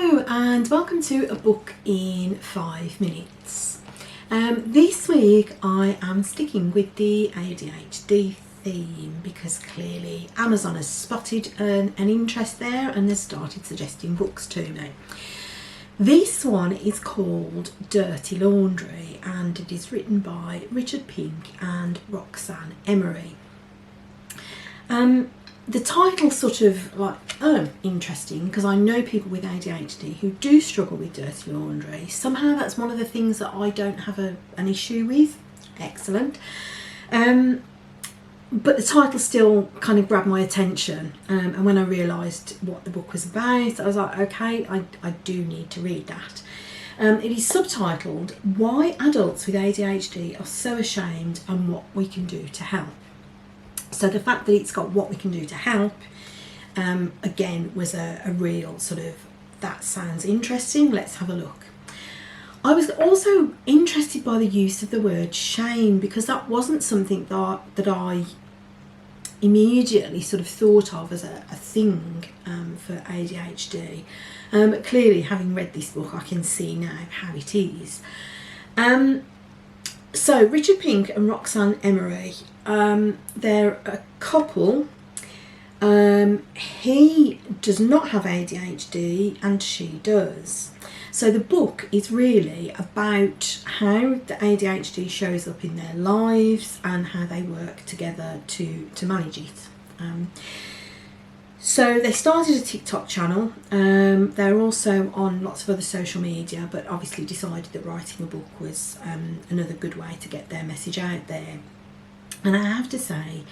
Hello and welcome to A Book in 5 Minutes. This week I am sticking with the ADHD theme because clearly Amazon has spotted an interest there and has started suggesting books to me. This one is called Dirty Laundry and it is written by Richard Pink and Roxanne Emery. The title's sort of like, interesting, because I know people with ADHD who do struggle with dirty laundry. Somehow that's one of the things that I don't have an issue with. Excellent. But the title still kind of grabbed my attention. And when I realised what the book was about, I was like, okay, I do need to read that. It is subtitled, Why Adults with ADHD Are So Ashamed and What We Can Do to Help. So the fact that it's got what we can do to help, again, was a real sort of, that sounds interesting, let's have a look. I was also interested by the use of the word shame, because that wasn't something that I immediately sort of thought of as a thing for ADHD. But clearly, having read this book, I can see now how it is. So Richard Pink and Roxanne Emery, they're a couple. He does not have ADHD and she does. So the book is really about how the ADHD shows up in their lives and how they work together to manage it. So they started a TikTok channel. They're also on lots of other social media, but obviously decided that writing a book was another good way to get their message out there. And I have to say,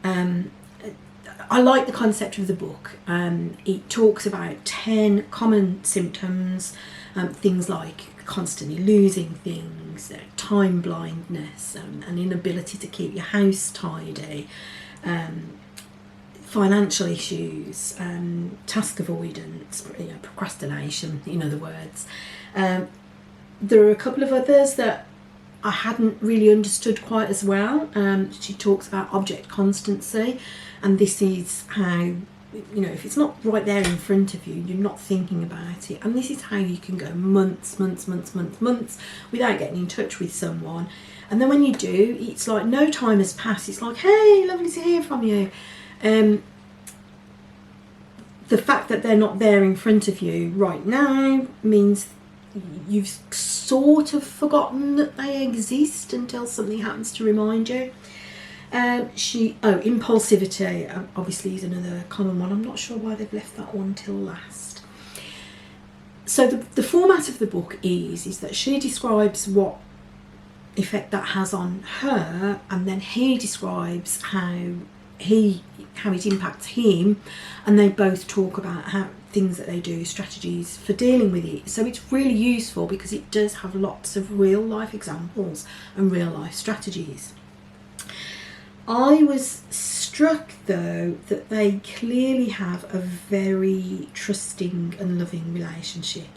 I like the concept of the book. It talks about 10 common symptoms, things like constantly losing things, time blindness, an inability to keep your house tidy, financial issues, task avoidance, procrastination, in other words. There are a couple of others that I hadn't really understood quite as well. She talks about object constancy, and this is how, if it's not right there in front of you, you're not thinking about it. And this is how you can go months without getting in touch with someone. And then when you do, it's like no time has passed. It's like, hey, lovely to hear from you. The fact that they're not there in front of you right now means you've sort of forgotten that they exist until something happens to remind you. Impulsivity obviously is another common one. I'm not sure why they've left that one till last. So the format of the book is that she describes what effect that has on her, and then he describes how it impacts him, and they both talk about how things that they do, strategies for dealing with it. So it's really useful because it does have lots of real life examples and real life strategies. I was struck though that they clearly have a very trusting and loving relationship.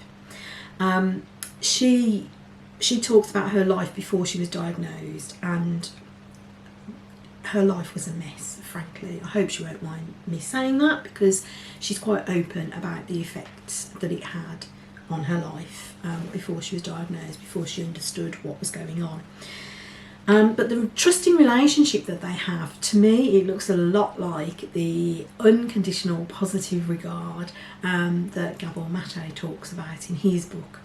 She talks about her life before she was diagnosed, and her life was a mess, frankly. I hope she won't mind me saying that, because she's quite open about the effects that it had on her life before she was diagnosed, before she understood what was going on. But the trusting relationship that they have, to me, it looks a lot like the unconditional positive regard that Gabor Mate talks about in his book.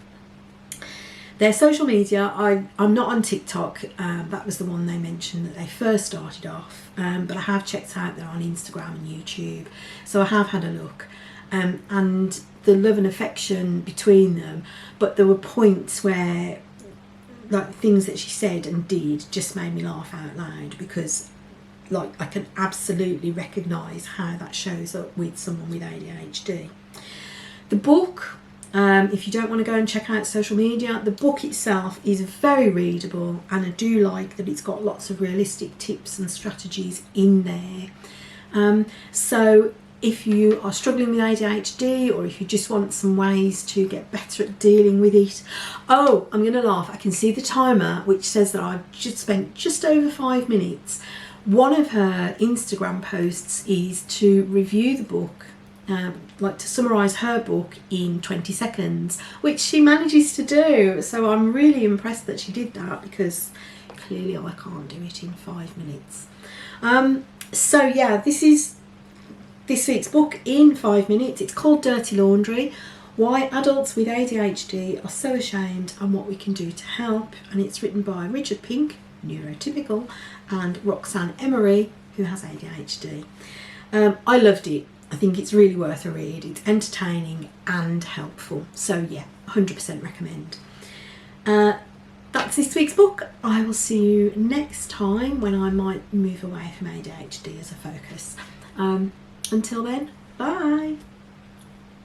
Their social media, I'm not on TikTok, that was the one they mentioned that they first started off, but I have checked out they're on Instagram and YouTube, so I have had a look, and the love and affection between them, but there were points where, like, things that she said and did just made me laugh out loud, because I can absolutely recognise how that shows up with someone with ADHD. The book, if you don't want to go and check out social media, the book itself is very readable, and I do like that it's got lots of realistic tips and strategies in there. So if you are struggling with ADHD, or if you just want some ways to get better at dealing with it. Oh, I'm going to laugh. I can see the timer, which says that I've just spent just over 5 minutes. One of her Instagram posts is to review the book like to summarise her book in 20 seconds, which she manages to do. So I'm really impressed that she did that, because clearly I can't do it in 5 minutes. So yeah, this is this week's book in 5 minutes. It's called Dirty Laundry: Why Adults with ADHD Are So Ashamed and What We Can Do to Help. And it's written by Richard Pink, neurotypical, and Roxanne Emery, who has ADHD. I loved it. I think it's really worth a read. It's entertaining and helpful. So yeah, 100% recommend. That's this week's book. I will see you next time, when I might move away from ADHD as a focus. Until then, bye.